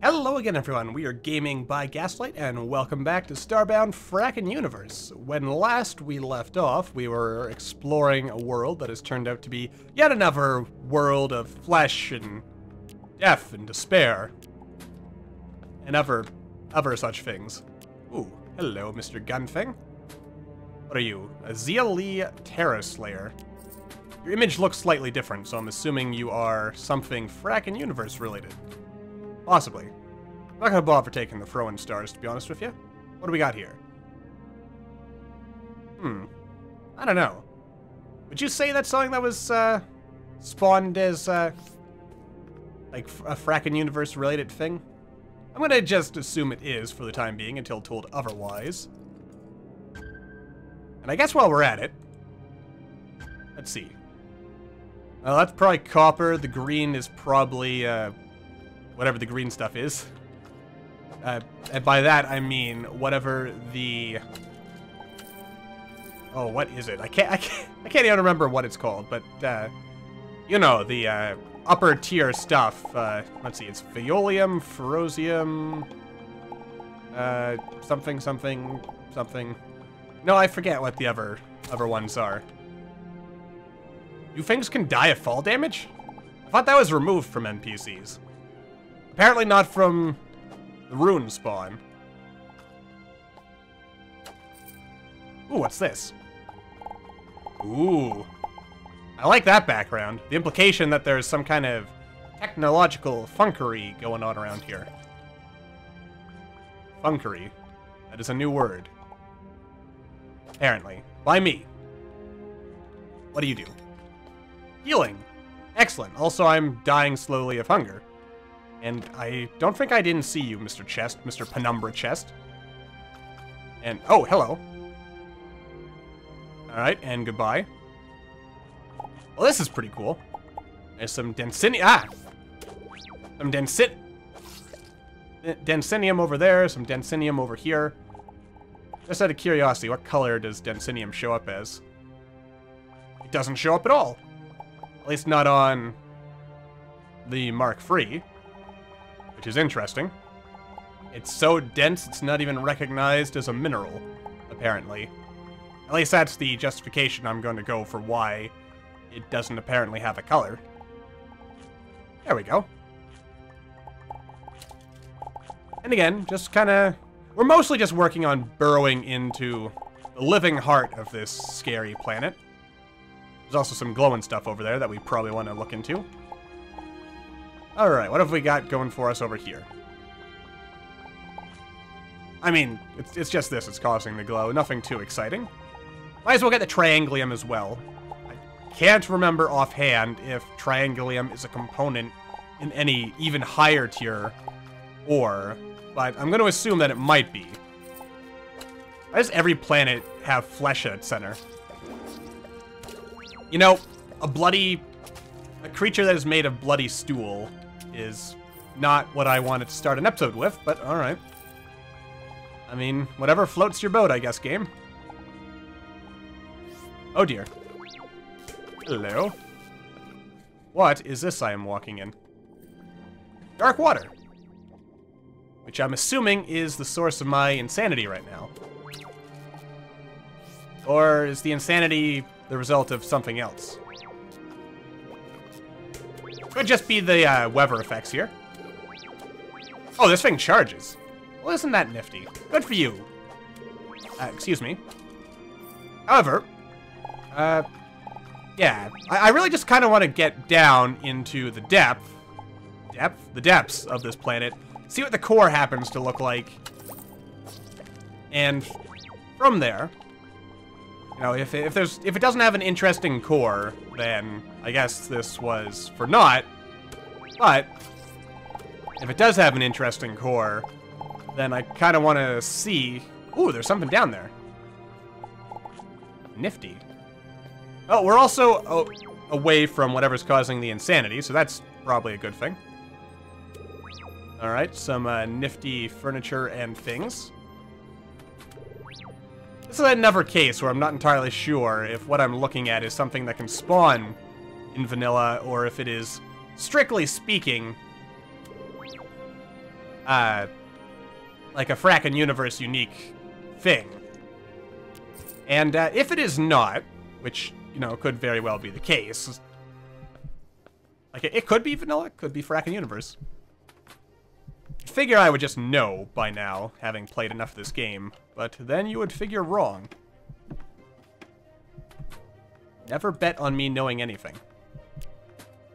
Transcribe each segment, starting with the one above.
Hello again, everyone. We are Gaming by Gaslight, and welcome back to Starbound Frackin Univserse. When last we left off, we were exploring a world that has turned out to be yet another world of flesh and death and despair, and other such things. Ooh, hello, Mr. Gunthing. What are you? A Zeali Terror Slayer. Your image looks slightly different, so I'm assuming you are something Frackin Univserse related. Possibly. I'm not gonna bother taking the throwing stars, to be honest with you. What do we got here? I don't know. Would you say that's something that was, spawned as, like, a Frackin Univserse related thing? I'm gonna just assume it is for the time being until told otherwise. And I guess while we're at it, let's see. Well, that's probably copper. The green is probably, whatever the green stuff is. And by that, I mean whatever the... Oh, what is it? I can't even remember what it's called, but, you know, the, upper tier stuff. Let's see, it's Veolium, Ferocium, something. No, I forget what the other ones are. You things can die of fall damage? I thought that was removed from NPCs. Apparently not from the rune spawn. Ooh, what's this? Ooh. I like that background. The implication that there's some kind of technological funkery going on around here. Funkery. That is a new word. Apparently. By me. What do you do? Healing. Excellent. Also, I'm dying slowly of hunger. And I don't think I didn't see you, Mr. Chest, Mr. Penumbra Chest. And, oh, hello. Alright, and goodbye. Well, this is pretty cool. There's some Densinium, some Densinium over there, some Densinium over here. Just out of curiosity, what color does Densinium show up as? It doesn't show up at all. At least not on the Mark III. Which is interesting. It's so dense, it's not even recognized as a mineral, apparently. At least that's the justification I'm going to go for why it doesn't apparently have a color. There we go. And again, just kind of... We're mostly just working on burrowing into the living heart of this scary planet. There's also some glowing stuff over there that we probably want to look into. Alright, what have we got going for us over here? I mean, it's just this that's causing the glow. Nothing too exciting. Might as well get the Trianglium as well. I can't remember offhand if Trianglium is a component in any even higher tier ore, but I'm going to assume that it might be. Why does every planet have flesh at its center? You know, a creature that is made of bloody stool is not what I wanted to start an episode with, but alright. I mean, whatever floats your boat, I guess, game. Oh dear. Hello. What is this I am walking in? Dark water. Which I'm assuming is the source of my insanity right now. Or is the insanity the result of something else? Could just be the weather effects here. Oh, this thing charges. Well, isn't that nifty? Good for you. Excuse me. However, yeah, I really just kind of want to get down into the depths of this planet, see what the core happens to look like, and from there, you know, if it doesn't have an interesting core, then I guess this was for naught. But if it does have an interesting core, then I kind of want to see. Ooh, there's something down there. Nifty. Oh, we're also away from whatever's causing the insanity, so that's probably a good thing. All right, some nifty furniture and things. This is another case where I'm not entirely sure if what I'm looking at is something that can spawn in vanilla, or if it is, strictly speaking, like a Frackin Universe unique thing. And if it is not, which, you know, could very well be the case, like it could be vanilla, it could be Frackin Universe. Figure I would just know by now, having played enough of this game, but then you would figure wrong. Never bet on me knowing anything.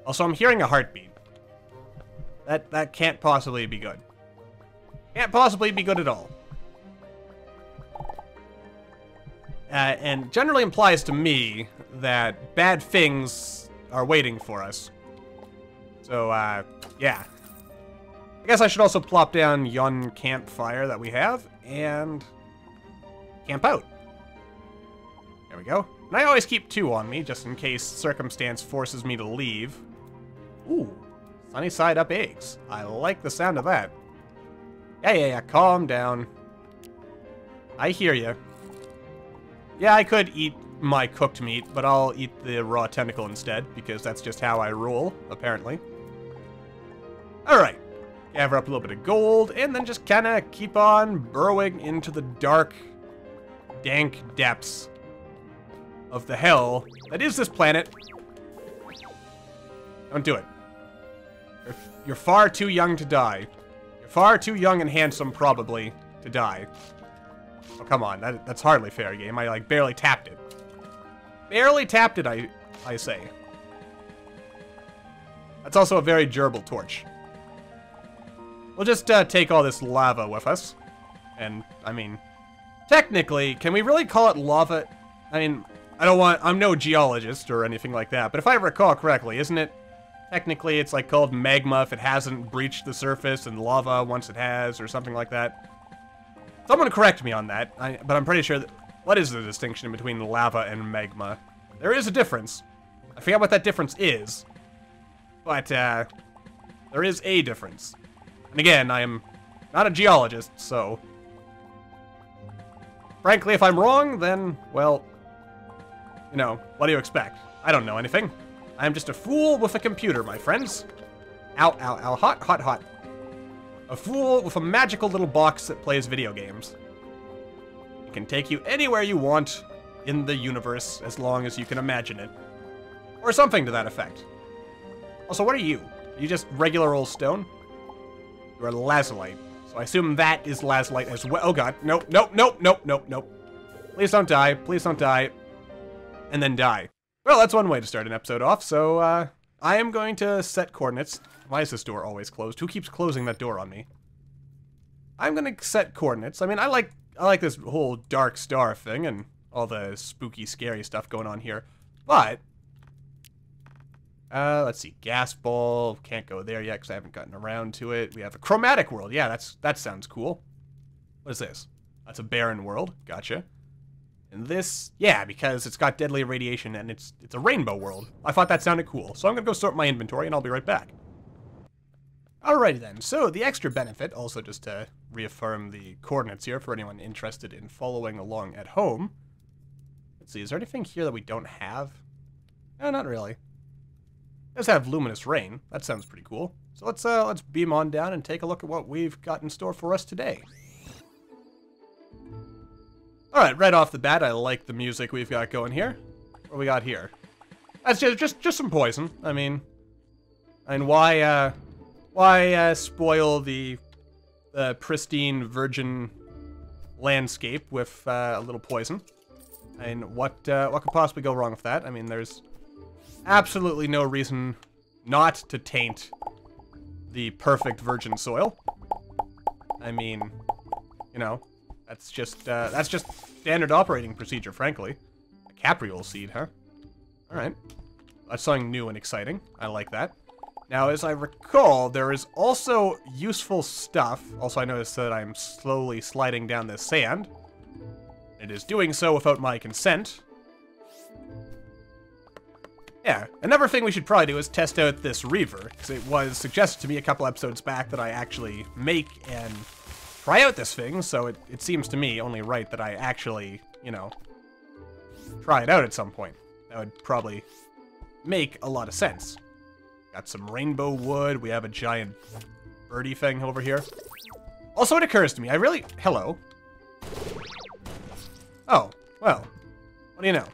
Also, I'm hearing a heartbeat. That can't possibly be good. Can't possibly be good at all. And generally implies to me that bad things are waiting for us. So, yeah. I guess I should also plop down yon campfire that we have, and camp out. There we go. And I always keep 2 on me, just in case circumstance forces me to leave. Ooh, sunny side up eggs. I like the sound of that. Yeah, calm down. I hear you. Yeah, I could eat my cooked meat, but I'll eat the raw tentacle instead, because that's just how I roll, apparently. Alright. Gather up a little bit of gold, and then just kind of keep on burrowing into the dark, dank depths of the hell that is this planet. Don't do it. You're far too young to die. You're far too young and handsome, probably, to die. Oh, come on. That's hardly fair, game. I, like, barely tapped it. Barely tapped it, I say. That's also a very gerbil torch. We'll just take all this lava with us. And, I mean, technically, can we really call it lava? I mean, I'm no geologist or anything like that, but if I recall correctly, isn't it, technically it's like called magma if it hasn't breached the surface, and lava once it has, or something like that? Someone correct me on that, but I'm pretty sure that, what is the distinction between lava and magma? There is a difference. I forget what that difference is, but, there is a difference. And again, I am not a geologist, so... Frankly, if I'm wrong, then, well... You know, what do you expect? I don't know anything. I am just a fool with a computer, my friends. Ow, ow, ow. Hot, hot, hot. A fool with a magical little box that plays video games. It can take you anywhere you want in the universe, as long as you can imagine it. Or something to that effect. Also, what are you? Are you just regular old stone? You are lazulite. So I assume that is lazulite as well. Oh god. Nope, nope, nope, nope, nope, nope. Please don't die. Please don't die. And then die. Well, that's one way to start an episode off, so, I am going to set coordinates. Why is this door always closed? Who keeps closing that door on me? I'm gonna set coordinates. I mean, I like this whole dark star thing and all the spooky, scary stuff going on here. But, let's see. Gas ball. Can't go there yet because I haven't gotten around to it. We have a chromatic world. Yeah, that sounds cool. What is this? That's a barren world. Gotcha. And this, yeah, because it's got deadly radiation and it's a rainbow world. I thought that sounded cool. So I'm going to go sort my inventory and I'll be right back. Alrighty then. So the extra benefit, also just to reaffirm the coordinates here for anyone interested in following along at home. Let's see, is there anything here that we don't have? No, not really. It does have luminous rain. That sounds pretty cool. So let's beam on down and take a look at what we've got in store for us today. Alright, right off the bat, I like the music we've got going here. What do we got here? That's just some poison. I mean, why spoil the pristine virgin landscape with a little poison? I mean, what could possibly go wrong with that? I mean, there's absolutely no reason not to taint the perfect virgin soil. I mean, you know, that's just standard operating procedure, frankly. A capriole seed, huh? Alright. That's something new and exciting. I like that. Now, as I recall, there is also useful stuff. Also, I noticed that I'm slowly sliding down this sand. It is doing so without my consent. Yeah, another thing we should probably do is test out this reaver, because it was suggested to me a couple episodes back that I actually make and try out this thing, so it seems to me only right that I actually, you know, try it out at some point. That would probably make a lot of sense. Got some rainbow wood. We have a giant birdie thing over here. Also, it occurs to me, hello. Oh, well, what do you know?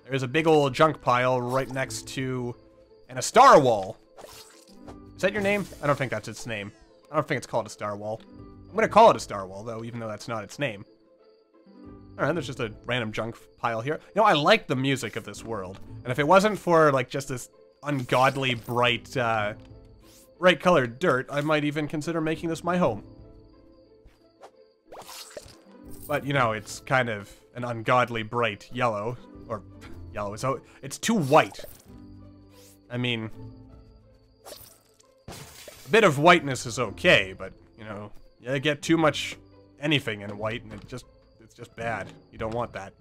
There's a big old junk pile right next to, and a star wall. Is that your name? I don't think that's its name. I don't think it's called a star wall. I'm gonna call it a star wall, though, even though that's not its name. Alright, there's just a random junk pile here. You know, I like the music of this world. And if it wasn't for, like, just this ungodly bright, bright-colored dirt, I might even consider making this my home. But, you know, it's kind of an ungodly bright yellow. Or, yellow. So, it's too white. I mean, a bit of whiteness is okay, but, you know, you get too much anything in white, and it's just bad. You don't want that.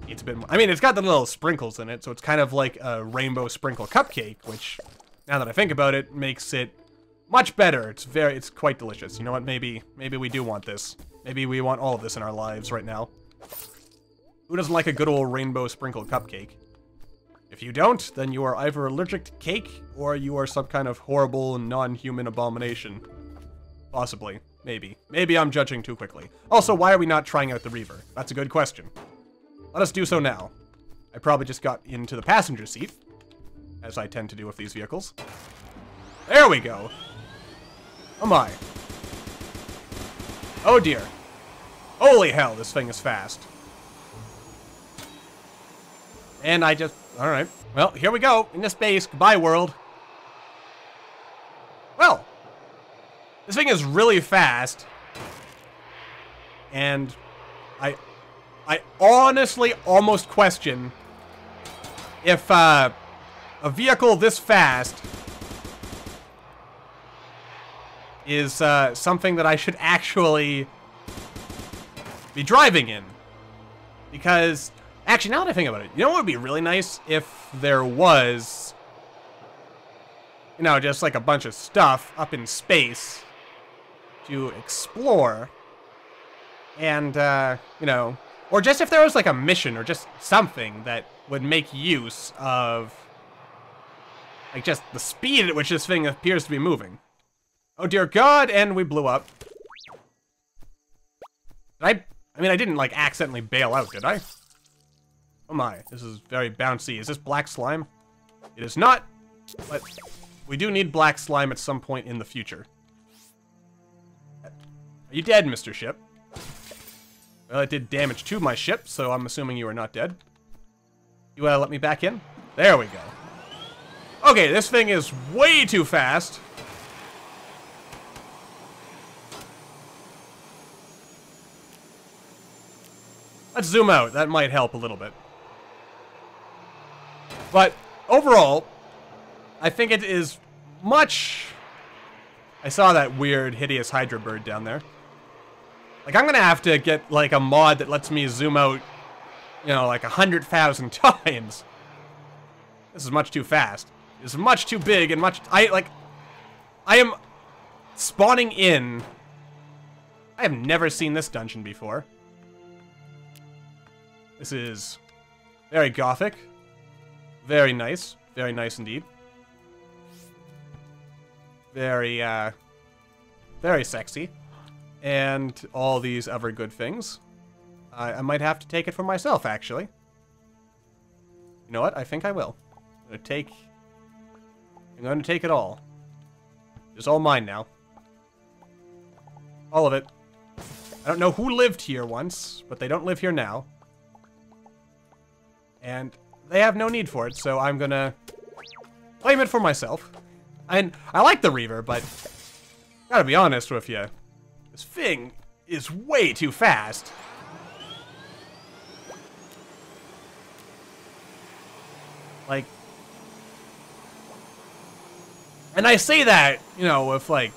It's a bit more, I mean, it's got the little sprinkles in it, so it's kind of like a rainbow sprinkle cupcake, which, now that I think about it, makes it much better. It's quite delicious. You know what? Maybe we do want this. Maybe we want all of this in our lives right now. Who doesn't like a good old rainbow sprinkle cupcake? If you don't, then you are either allergic to cake, or you are some kind of horrible non-human abomination. Possibly. Maybe. Maybe I'm judging too quickly. Also, why are we not trying out the Reaver? That's a good question. Let us do so now. I probably just got into the passenger seat, as I tend to do with these vehicles. There we go. Oh my. Oh dear. Holy hell, this thing is fast. And I just... Alright. Well, here we go. Into space. Goodbye, world. Well. This thing is really fast. And I honestly almost question if a vehicle this fast is something that I should actually be driving in. Because, actually, now that I think about it, you know what would be really nice if there was, you know, just like a bunch of stuff up in space to explore. And, you know, or just if there was like a mission or just something that would make use of, like, just the speed at which this thing appears to be moving. Oh dear God, and we blew up. I mean, I didn't, like, accidentally bail out, did I? Oh my, this is very bouncy. Is this black slime? It is not, but we do need black slime at some point in the future. Are you dead, Mr. Ship? Well, it did damage to my ship, so I'm assuming you are not dead. You let me back in? There we go. Okay, this thing is way too fast. Let's zoom out. That might help a little bit. But overall, I think it is much... I saw that weird, hideous Hydra bird down there. Like, I'm gonna have to get, like, a mod that lets me zoom out, you know, like 100,000 times. This is much too fast. It's much too big and much... I am spawning in... I have never seen this dungeon before. This is very gothic. Very nice. Very nice indeed. Very, very sexy. And all these other good things. I might have to take it for myself, actually. You know what? I think I will. I'm going to take it all. It's all mine now. All of it. I don't know who lived here once, but they don't live here now. And they have no need for it, so I'm gonna claim it for myself. I like the Reaver, but gotta be honest with you, this thing is way too fast. Like, and I say that, you know, with, like,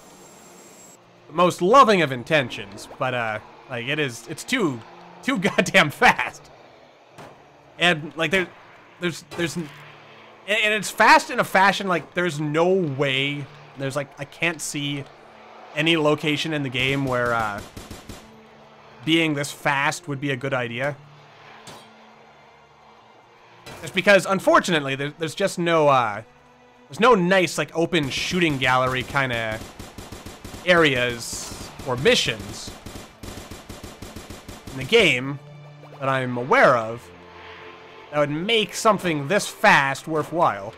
the most loving of intentions, but, like, it's too goddamn fast. And, like, there's, and it's fast in a fashion, like, there's no way, there's, like, I can't see any location in the game where, being this fast would be a good idea. Just because, unfortunately, there's just no, there's no nice, like, open shooting gallery kind of areas or missions in the game that I'm aware of that would make something this fast worthwhile.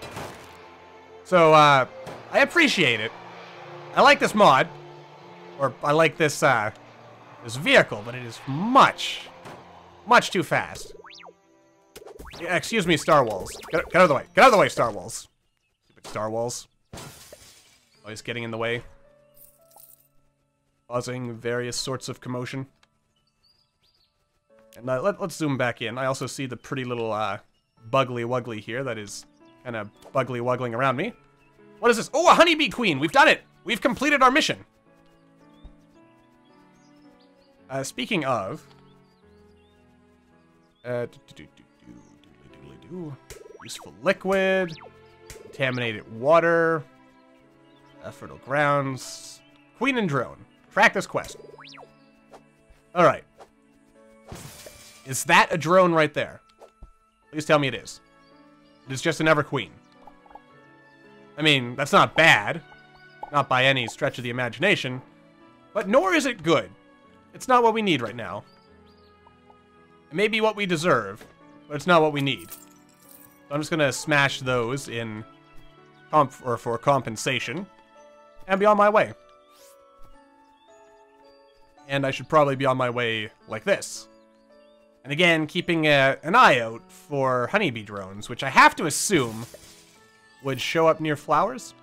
So, I appreciate it. I like this mod. Or, I like this, this vehicle, but it is much too fast. Yeah, excuse me, Star Walls. Get out of the way. Get out of the way, Star Walls. Stupid Star Walls. Always getting in the way. Causing various sorts of commotion. And let's zoom back in. I also see the pretty little, buggly wuggly here that is kind of buggly wuggling around me. What is this? Oh, a honeybee queen! We've done it! We've completed our mission! Speaking of... useful liquid, contaminated water, fertile grounds, queen and drone. Track this quest. Alright. Is that a drone right there? Please tell me it is. It is just an ever queen. I mean, that's not bad. Not by any stretch of the imagination. But nor is it good. It's not what we need right now. It may be what we deserve, but it's not what we need. So I'm just gonna smash those in for compensation and be on my way. And I should probably be on my way like this. And again, keeping an eye out for honeybee drones, which I have to assume would show up near flowers.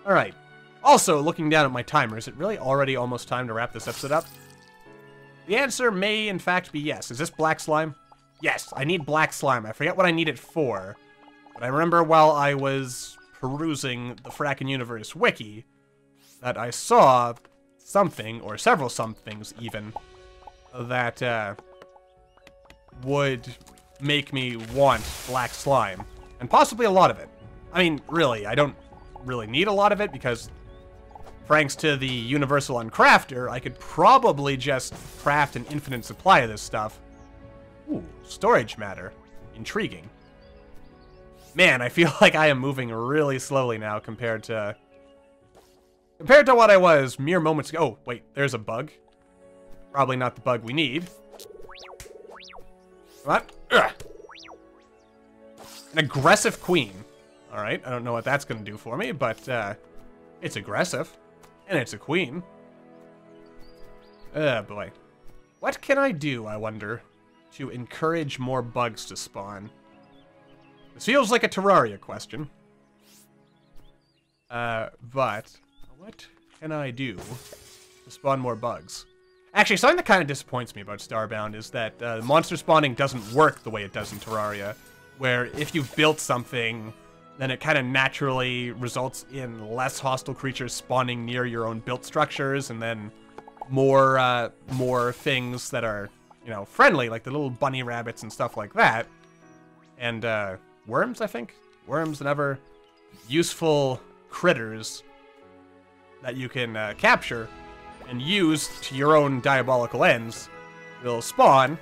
Alright. Also, looking down at my timer, is it really already almost time to wrap this episode up? The answer may, in fact, be yes. Is this black slime? Yes, I need black slime. I forget what I need it for. But I remember while I was perusing the Frackin Universe wiki that I saw something, or several somethings even, that would make me want black slime. And possibly a lot of it. I mean, really, I don't really need a lot of it because thanks to the Universal Uncrafter, I could probably just craft an infinite supply of this stuff. Ooh, storage matter. Intriguing. Man, I feel like I am moving really slowly now compared to what I was mere moments ago. Oh, wait, there's a bug. Probably not the bug we need. Come on. Ugh. An aggressive queen. Alright, I don't know what that's going to do for me, but it's aggressive. And it's a queen. Oh, boy. What can I do, I wonder, to encourage more bugs to spawn? This feels like a Terraria question. But what can I do to spawn more bugs? Actually, something that kind of disappoints me about Starbound is that monster spawning doesn't work the way it does in Terraria, where if you've built something, then it kind of naturally results in less hostile creatures spawning near your own built structures, and then more things that are, you know, friendly, like the little bunny rabbits and stuff like that. And worms, I think? Worms and other useful critters that you can capture and use to your own diabolical ends will spawn.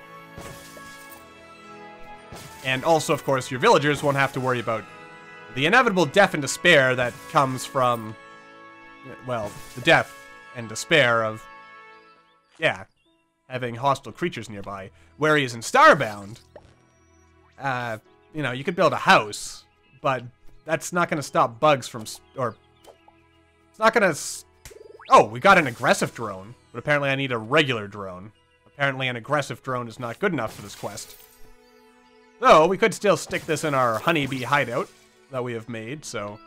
And also, of course, your villagers won't have to worry about the inevitable death and despair that comes from, well, the death and despair of, yeah, having hostile creatures nearby. Whereas in Starbound, you know, you could build a house, but that's not going to stop bugs from, or it's not going to, oh, we got an aggressive drone, but apparently I need a regular drone. Apparently an aggressive drone is not good enough for this quest. Though, we could still stick this in our honeybee hideout that we have made, so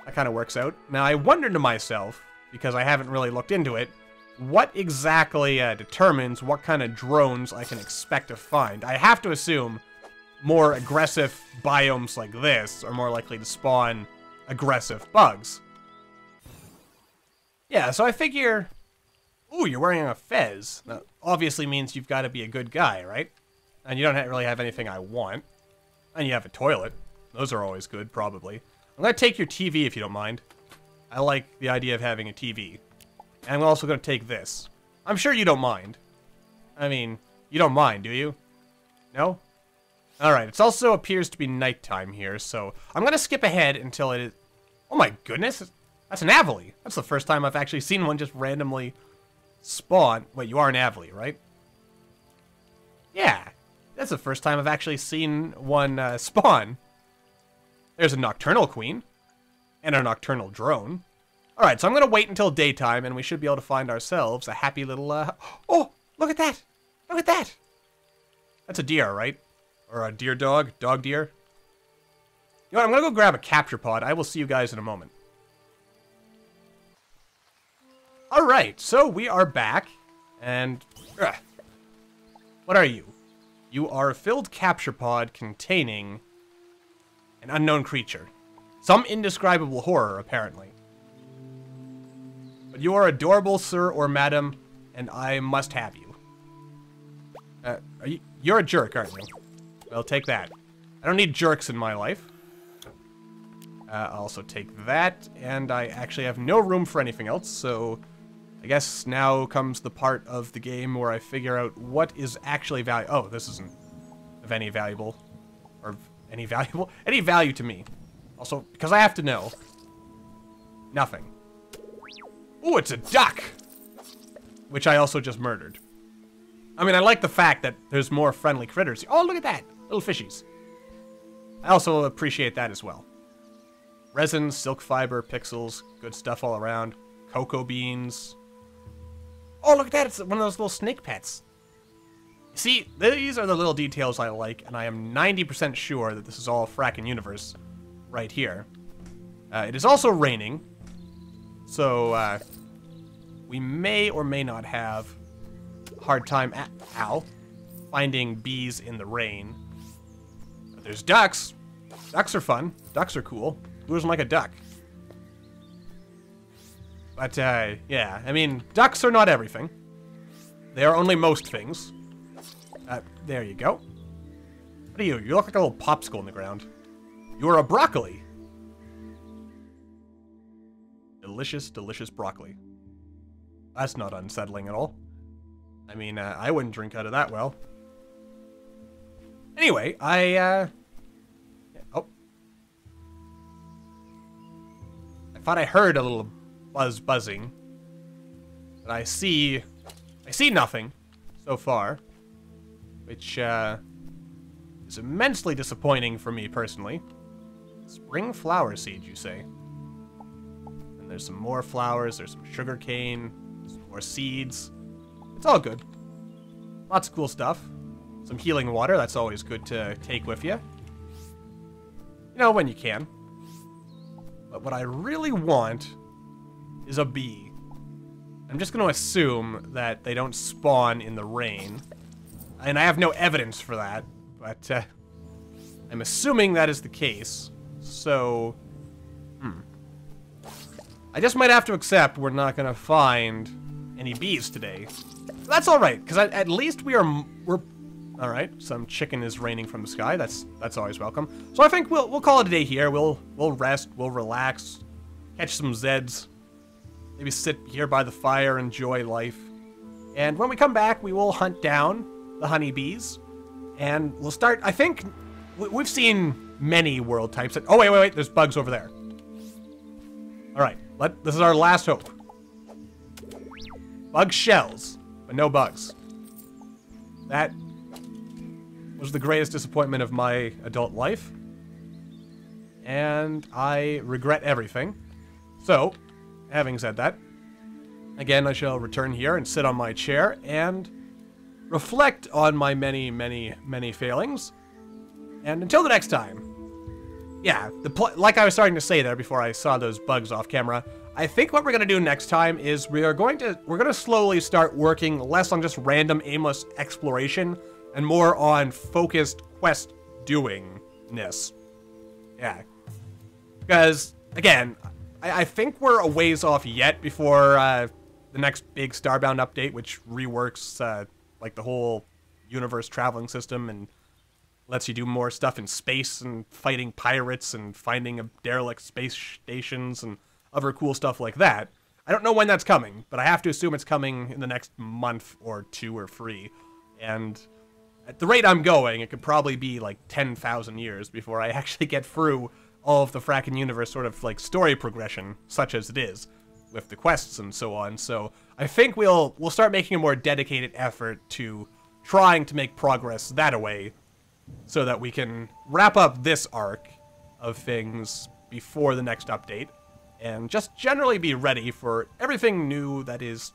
that kind of works out. Now, I wonder to myself, because I haven't really looked into it, what exactly determines what kind of drones I can expect to find. I have to assume more aggressive biomes like this are more likely to spawn aggressive bugs. Yeah, so I figure... Ooh, you're wearing a fez. That obviously means you've got to be a good guy, right? And you don't really have anything I want. And you have a toilet. Those are always good, probably. I'm going to take your TV if you don't mind. I like the idea of having a TV. And I'm also going to take this. I'm sure you don't mind. I mean, you don't mind, do you? No? Alright, it also appears to be nighttime here, so I'm going to skip ahead until it is... Oh my goodness! That's an Avily. That's the first time I've actually seen one just randomly spawn. Wait, you are an Avily, right? Yeah. That's the first time I've actually seen one spawn. There's a Nocturnal Queen. And a Nocturnal Drone. Alright, so I'm going to wait until daytime, and we should be able to find ourselves a happy little, Oh! Look at that! Look at that! That's a deer, right? Or a deer dog? Dog deer? You know what, I'm going to go grab a capture pod. I will see you guys in a moment. Alright, so we are back, and... what are you? You are a filled capture pod containing an unknown creature. Some indescribable horror, apparently. But you are adorable, sir or madam, and I must have you. You're a jerk, aren't you? Well, take that. I don't need jerks in my life. I'll also take that, and I actually have no room for anything else, so I guess now comes the part of the game where I figure out what is actually valuable. Oh, this isn't of any valuable, or any value to me. Also, because I have to know. Nothing. Ooh, it's a duck! Which I also just murdered. I mean, I like the fact that there's more friendly critters. Oh, look at that! Little fishies. I also appreciate that as well. Resin, silk fiber, pixels, good stuff all around. Cocoa beans. Oh, look at that! It's one of those little snake pets. See, these are the little details I like, and I am 90% sure that this is all Frackin Universe right here. It is also raining, so we may or may not have a hard time finding bees in the rain. But there's ducks. Ducks are fun. Ducks are cool. Who doesn't like a duck? But, yeah, I mean, ducks are not everything. They are only most things. There you go. What are you? You look like a little popsicle in the ground. You're a broccoli. Delicious, delicious broccoli. That's not unsettling at all. I mean, I wouldn't drink out of that well. Anyway, oh. I thought I heard a little buzzing. But I see nothing so far. Which, is immensely disappointing for me personally. Spring flower seed, you say? And there's some more flowers, there's some sugar cane, some more seeds. It's all good. Lots of cool stuff. Some healing water, that's always good to take with you. You know, when you can. But what I really want is a bee. I'm just going to assume that they don't spawn in the rain. And I have no evidence for that, but I'm assuming that is the case. So, I just might have to accept we're not going to find any bees today. That's all right, because at least we're all right. Some chicken is raining from the sky. That's always welcome. So I think we'll call it a day here. We'll rest. We'll relax. Catch some Zeds. Maybe sit here by the fire, enjoy life. And when we come back, we will hunt down the honeybees, and we'll start. I think we've seen many world types. Oh wait, there's bugs over there. All right, this is our last hope. Bug shells, but no bugs. That was the greatest disappointment of my adult life, and I regret everything. So, having said that, again, I shall return here and sit on my chair and reflect on my many, many, many failings. And until the next time, yeah, like I was starting to say there before I saw those bugs off camera, I think what we're gonna do next time is we're gonna slowly start working less on just random aimless exploration and more on focused quest doingness. Yeah, because again, I think we're a ways off yet before the next big Starbound update, which reworks like the whole universe traveling system and lets you do more stuff in space and fighting pirates and finding derelict space stations and other cool stuff like that. I don't know when that's coming, but I have to assume it's coming in the next month or 2 or 3. And at the rate I'm going, it could probably be like 10,000 years before I actually get through all of the Frackin Universe sort of like story progression, such as it is, with the quests and so on. So I think we'll start making a more dedicated effort to trying to make progress that way, so that we can wrap up this arc of things before the next update, and just generally be ready for everything new that is,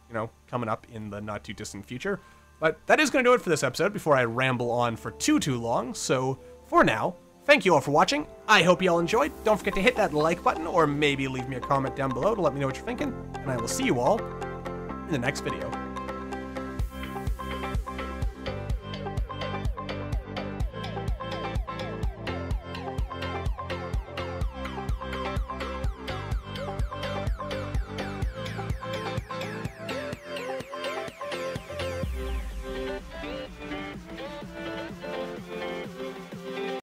you know, coming up in the not too distant future. But that is going to do it for this episode before I ramble on for too long. So for now, thank you all for watching. I hope you all enjoyed. Don't forget to hit that like button, or maybe leave me a comment down below to let me know what you're thinking. And I will see you all in the next video.